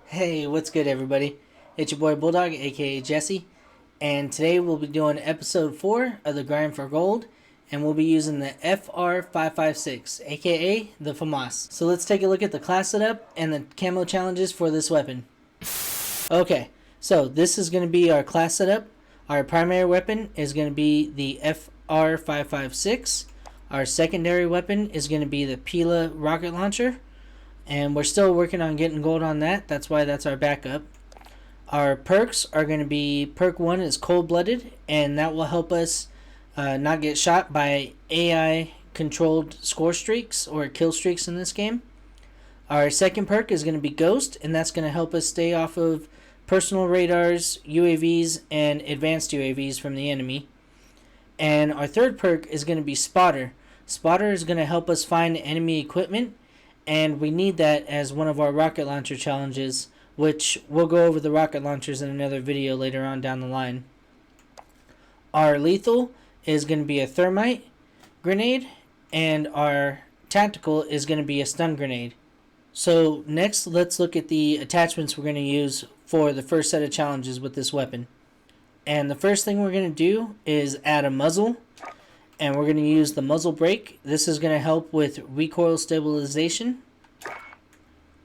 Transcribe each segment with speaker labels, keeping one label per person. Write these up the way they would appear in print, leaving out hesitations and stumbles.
Speaker 1: Hey, what's good, everybody? It's your boy Bulldog, aka Jesse, and today we'll be doing episode 4 of the Grind for Gold, and we'll be using the FR556, aka the FAMAS. So let's take a look at the class setup and the camo challenges for this weapon. Okay, so this is going to be our class setup. Our primary weapon is going to be the FR556. Our secondary weapon is going to be the Pila rocket launcher. And we're still working on getting gold on that. That's why that's our backup. Our perks are going to be, perk 1 is cold-blooded, and that will help us not get shot by AI controlled score streaks or kill streaks in this game. Our second perk is going to be ghost, and that's going to help us stay off of personal radars, UAVs, and advanced UAVs from the enemy. And our third perk is going to be spotter. Spotter is going to help us find enemy equipment, and we need that as one of our rocket launcher challenges, which we'll go over the rocket launchers in another video later on down the line. Our lethal is going to be a thermite grenade, and our tactical is going to be a stun grenade. So next, let's look at the attachments we're going to use for the first set of challenges with this weapon. And the first thing we're going to do is add a muzzle, and we're going to use the muzzle brake. This is going to help with recoil stabilization.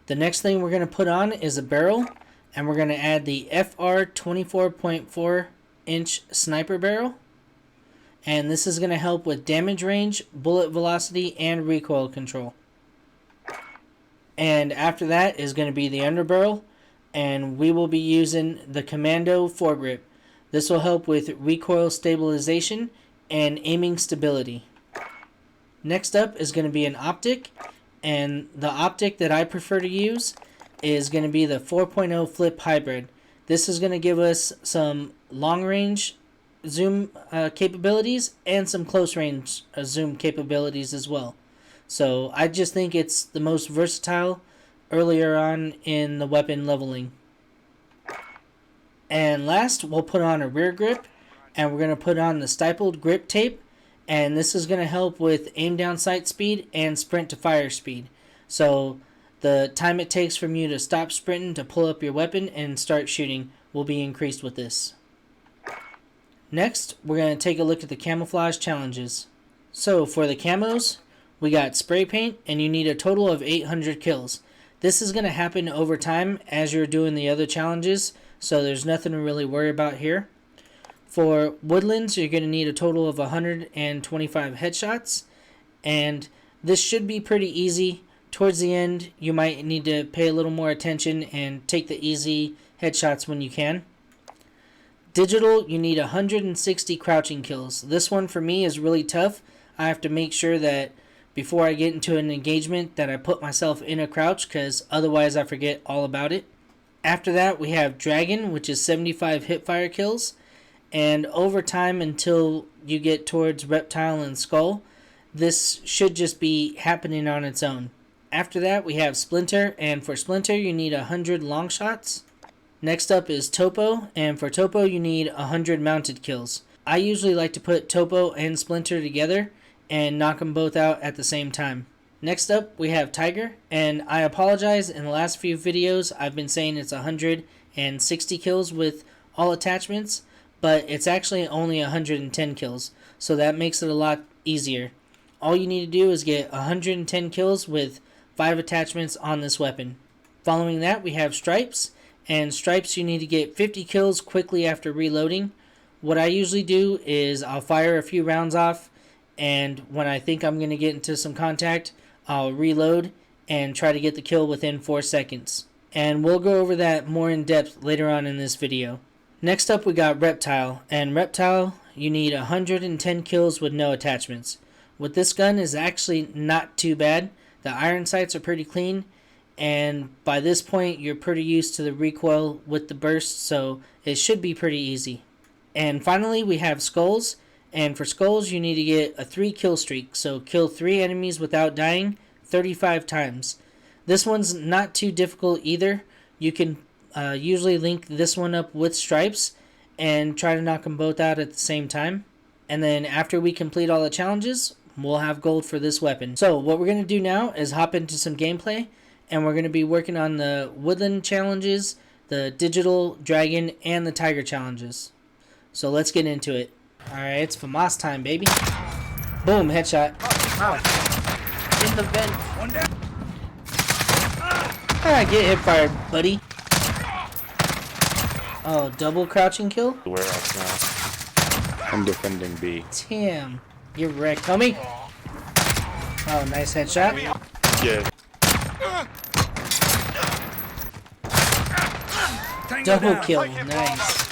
Speaker 1: The next thing we're going to put on is a barrel, and we're going to add the FR 24.4 inch sniper barrel. And this is going to help with damage range, bullet velocity, and recoil control. And after that is going to be the underbarrel, and we will be using the Commando foregrip. This will help with recoil stabilization and aiming stability. Next up is going to be an optic, and the optic that I prefer to use is going to be the 4.0 flip hybrid. This is going to give us some long range zoom capabilities and some close range zoom capabilities as well. So I just think it's the most versatile earlier on in the weapon leveling. And last, we'll put on a rear grip, and we're going to put on the stippled grip tape, and this is going to help with aim down sight speed and sprint to fire speed. So the time it takes from you to stop sprinting to pull up your weapon and start shooting will be increased with this. Next, we're going to take a look at the camouflage challenges. So for the camos, we got spray paint, and you need a total of 800 kills. This is going to happen over time as you're doing the other challenges, so there's nothing to really worry about here. For woodlands, you're going to need a total of 125 headshots, and this should be pretty easy. Towards the end, you might need to pay a little more attention and take the easy headshots when you can. Digital, you need 160 crouching kills. This one for me is really tough. I have to make sure that before I get into an engagement that I put myself in a crouch, because otherwise I forget all about it. After that, we have Dragon, which is 75 hipfire kills. And over time, until you get towards Reptile and Skull, this should just be happening on its own. After that, we have Splinter, and for Splinter, you need 100 long shots. Next up is Topo, and for Topo, you need 100 mounted kills. I usually like to put Topo and Splinter together and knock them both out at the same time. Next up, we have Tiger, and I apologize, in the last few videos, I've been saying it's 160 kills with all attachments, but it's actually only 110 kills, so that makes it a lot easier. All you need to do is get 110 kills with 5 attachments on this weapon. Following that, we have Stripes, and Stripes you need to get 50 kills quickly after reloading. What I usually do is I'll fire a few rounds off, and when I think I'm going to get into some contact, I'll reload and try to get the kill within 4 seconds. And we'll go over that more in depth later on in this video. Next up, we got Reptile, and Reptile you need 110 kills with no attachments. With this gun is actually not too bad. The iron sights are pretty clean, and by this point you're pretty used to the recoil with the burst, so it should be pretty easy. And finally, we have Skulls, and for Skulls you need to get a 3 kill streak, so kill 3 enemies without dying 35 times. This one's not too difficult either. You can usually link this one up with Stripes and try to knock them both out at the same time. And then after we complete all the challenges, we'll have gold for this weapon. So what we're going to do now is hop into some gameplay, and we're going to be working on the woodland challenges, the digital dragon, and the tiger challenges. So let's get into it. Alright, it's FAMAS time, baby. Boom, headshot.
Speaker 2: Ow. In the vent.
Speaker 3: One down.
Speaker 1: Ah, get hip fired, buddy. Oh, double crouching kill?
Speaker 4: Warehouse now. I'm defending B.
Speaker 1: Damn. Get wrecked, homie. Oh, nice headshot.
Speaker 4: Yeah.
Speaker 3: Tango
Speaker 1: Double
Speaker 3: down.
Speaker 1: kill, nice.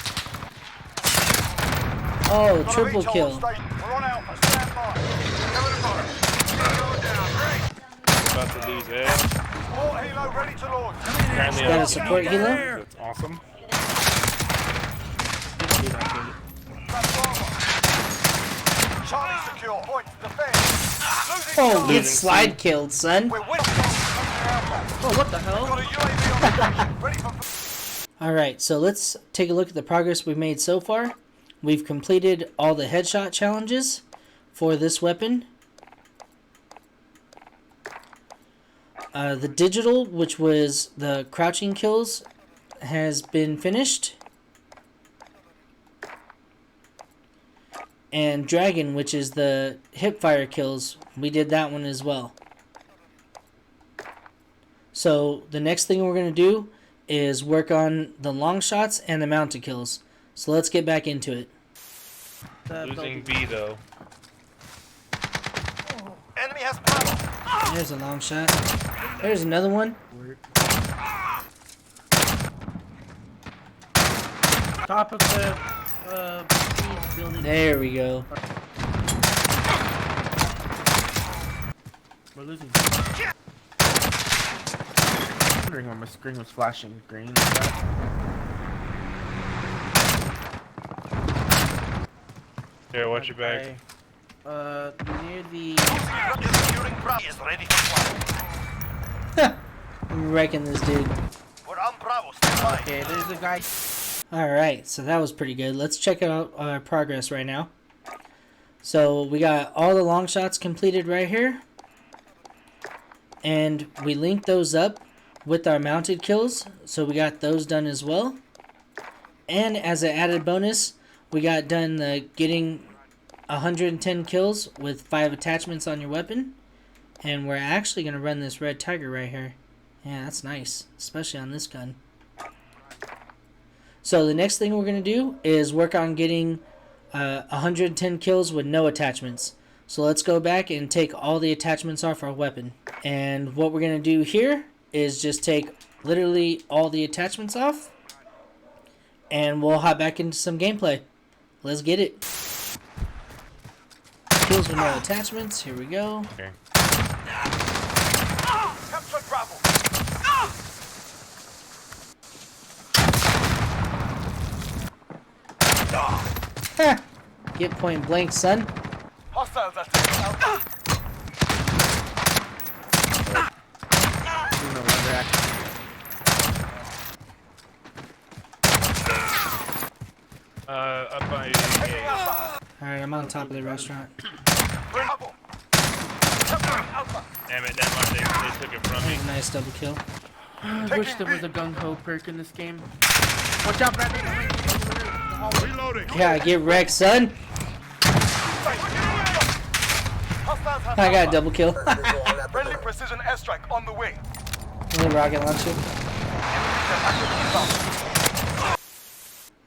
Speaker 1: Oh, triple kill.
Speaker 4: About to lose Ed. Apparently
Speaker 1: Got a support healer.
Speaker 4: That's awesome.
Speaker 1: Oh, get slide killed, son.
Speaker 2: Oh, what the hell?
Speaker 1: Alright, so let's take a look at the progress we've made so far. We've completed all the headshot challenges for this weapon. The digital, which was the crouching kills, has been finished. And dragon, which is the hipfire kills, we did that one as well. So the next thing we're going to do is work on the long shots and the mounted kills. So let's get back into it.
Speaker 4: Losing B though.
Speaker 3: Enemy has battle.
Speaker 1: There's a long shot. There's another one.
Speaker 2: Top of the building.
Speaker 1: There we go.
Speaker 2: We're losing. Wondering why my screen was flashing green like that.
Speaker 4: Yeah, watch your back.
Speaker 2: Near the.
Speaker 3: Is ready for flight.
Speaker 1: I'm wrecking this dude.
Speaker 3: We're on Bravo. Stand by.
Speaker 2: Okay, there's a guy.
Speaker 1: Alright, so that was pretty good. Let's check out our progress right now. So we got all the long shots completed right here. And we linked those up with our mounted kills. So we got those done as well. And as an added bonus, we got done the getting 110 kills with 5 attachments on your weapon. And we're actually going to run this red tiger right here. Yeah, that's nice, especially on this gun. So the next thing we're going to do is work on getting 110 kills with no attachments. So let's go back and take all the attachments off our weapon. And what we're going to do here is just take literally all the attachments off. And we'll hop back into some gameplay. Let's get it. Kills with no attachments. Here we go.
Speaker 4: Okay.
Speaker 3: Capture Bravo.
Speaker 1: Ha! Get point blank, son.
Speaker 3: Hostiles are taking out.
Speaker 2: You know where they're at.
Speaker 4: Up by A.
Speaker 1: Alright, I'm on top of the restaurant.
Speaker 3: Bravo. Capture Alpha.
Speaker 4: Damn it, that one they took it from me.
Speaker 1: Nice double kill.
Speaker 2: I wish there was a gung-ho perk in this game. Watch out, Bradley!
Speaker 3: Reloading.
Speaker 1: Yeah, get wrecked, son.
Speaker 3: Hostiles have
Speaker 1: I got a
Speaker 3: Alpha.
Speaker 1: double kill.
Speaker 3: Friendly precision airstrike on the way.
Speaker 1: Rocket launcher.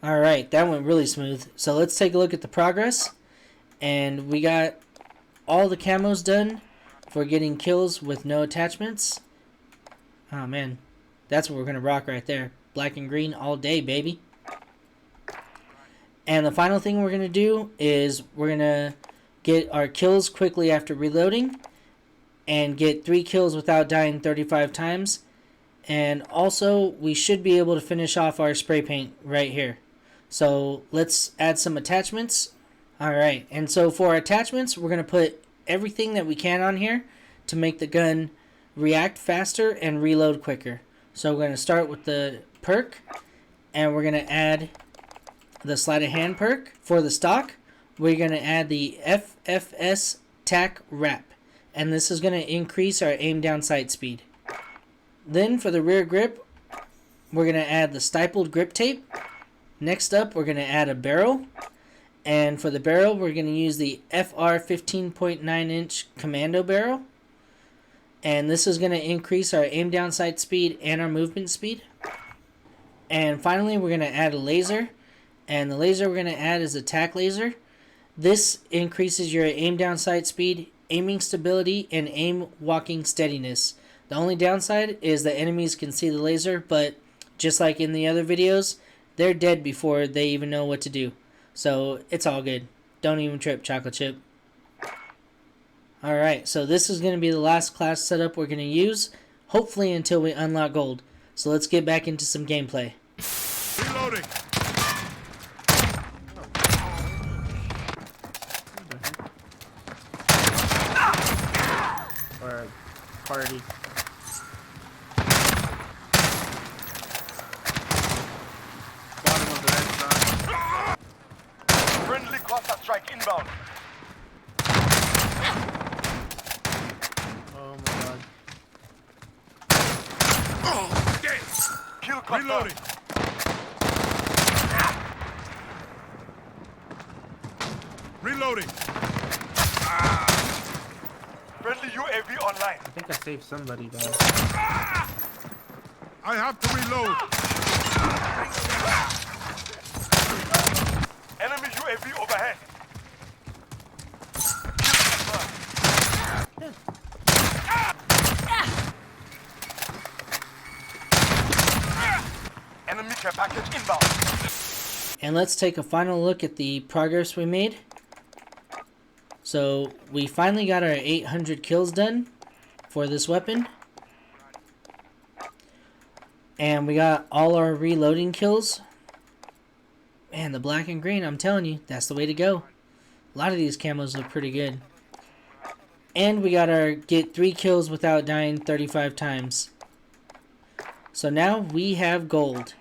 Speaker 1: Alright, that went really smooth. So let's take a look at the progress. And we got all the camos done for getting kills with no attachments. Oh man, that's what we're going to rock right there. Black and green all day, baby. And the final thing we're going to do is we're going to get our kills quickly after reloading. And get 3 kills without dying 35 times. And also, we should be able to finish off our spray paint right here. So let's add some attachments. Alright, and so for our attachments, we're going to put everything that we can on here to make the gun react faster and reload quicker. So we're going to start with the perk, and we're going to add the sleight of hand perk. For the stock, we're going to add the FFS tac wrap, and this is going to increase our aim down sight speed. Then for the rear grip, we're going to add the stippled grip tape. Next up, we're going to add a barrel. And for the barrel, we're going to use the FR 15.9 inch commando barrel. And this is going to increase our aim down sight speed and our movement speed. And finally, we're going to add a laser. And the laser we're going to add is a tack laser. This increases your aim down sight speed, aiming stability, and aim walking steadiness. The only downside is that enemies can see the laser, but just like in the other videos, they're dead before they even know what to do. So it's all good. Don't even trip, chocolate chip. Alright, so this is going to be the last class setup we're going to use, hopefully until we unlock gold. So let's get back into some gameplay.
Speaker 3: Reloading.
Speaker 2: Or party. Bottom of the red side.
Speaker 3: Friendly cluster strike inbound.
Speaker 2: Oh my god.
Speaker 3: Kill cluster.
Speaker 5: Reloading. Reloading.
Speaker 3: Friendly UAV online.
Speaker 2: I think I saved somebody though.
Speaker 5: I have to reload.
Speaker 3: Enemy UAV overhead. Enemy care package inbound.
Speaker 1: And let's take a final look at the progress we made. So we finally got our 800 kills done for this weapon. And we got all our reloading kills. Man, the black and green, I'm telling you, that's the way to go. A lot of these camos look pretty good. And we got our get 3 kills without dying 35 times. So now we have gold.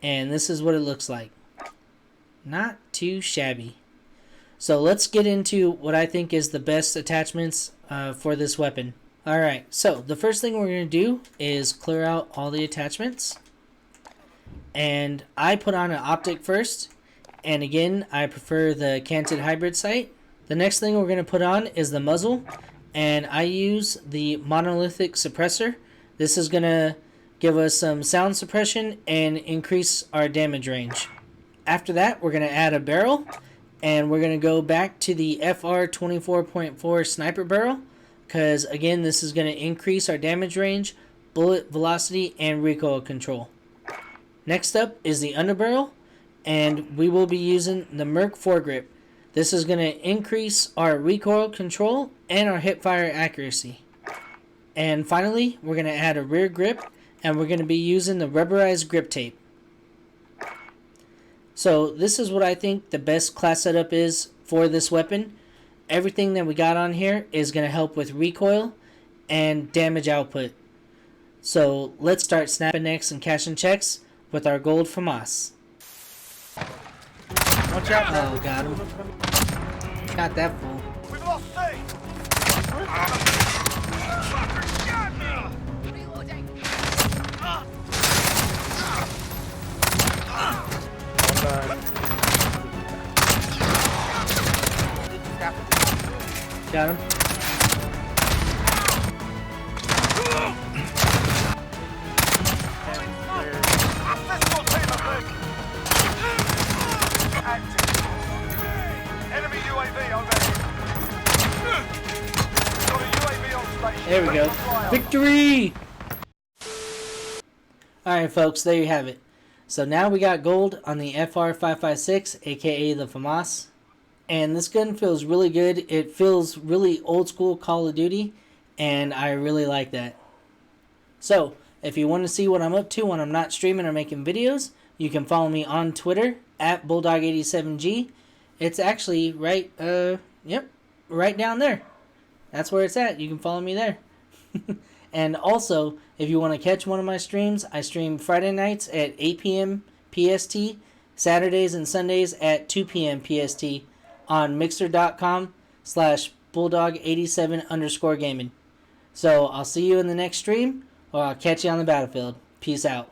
Speaker 1: And this is what it looks like. Not too shabby. So let's get into what I think is the best attachments for this weapon. Alright, so the first thing we're going to do is clear out all the attachments. And I put on an optic first. And again, I prefer the canted hybrid sight. The next thing we're going to put on is the muzzle. And I use the monolithic suppressor. This is going to give us some sound suppression and increase our damage range. After that, we're going to add a barrel. And we're going to go back to the FR 24.4 sniper barrel. Because again, this is going to increase our damage range, bullet velocity, and recoil control. Next up is the underbarrel. And we will be using the Merc foregrip. This is going to increase our recoil control and our hipfire accuracy. And finally, we're going to add a rear grip. And we're going to be using the rubberized grip tape. So this is what I think the best class setup is for this weapon. Everything that we got on here is going to help with recoil and damage output. So let's start snapping necks and cashing checks with our gold FAMAS.
Speaker 2: Watch out!
Speaker 1: Oh, got him. Got that fool.
Speaker 3: We've lost C.
Speaker 1: Got him.
Speaker 3: Successful team effort. Active. Enemy UAV overhead. Got a UAV on station.
Speaker 1: There we go. Victory! Alright folks, there you have it. So now we got gold on the FR556, aka the FAMAS. And this gun feels really good. It feels really old school Call of Duty. And I really like that. So, if you want to see what I'm up to when I'm not streaming or making videos, you can follow me on Twitter at Bulldog87G. It's actually right down there. That's where it's at. You can follow me there. And also, if you want to catch one of my streams, I stream Friday nights at 8 p.m. PST, Saturdays and Sundays at 2 p.m. PST on Mixer.com/Bulldog87_gaming. So I'll see you in the next stream. Well, I'll catch you on the battlefield. Peace out.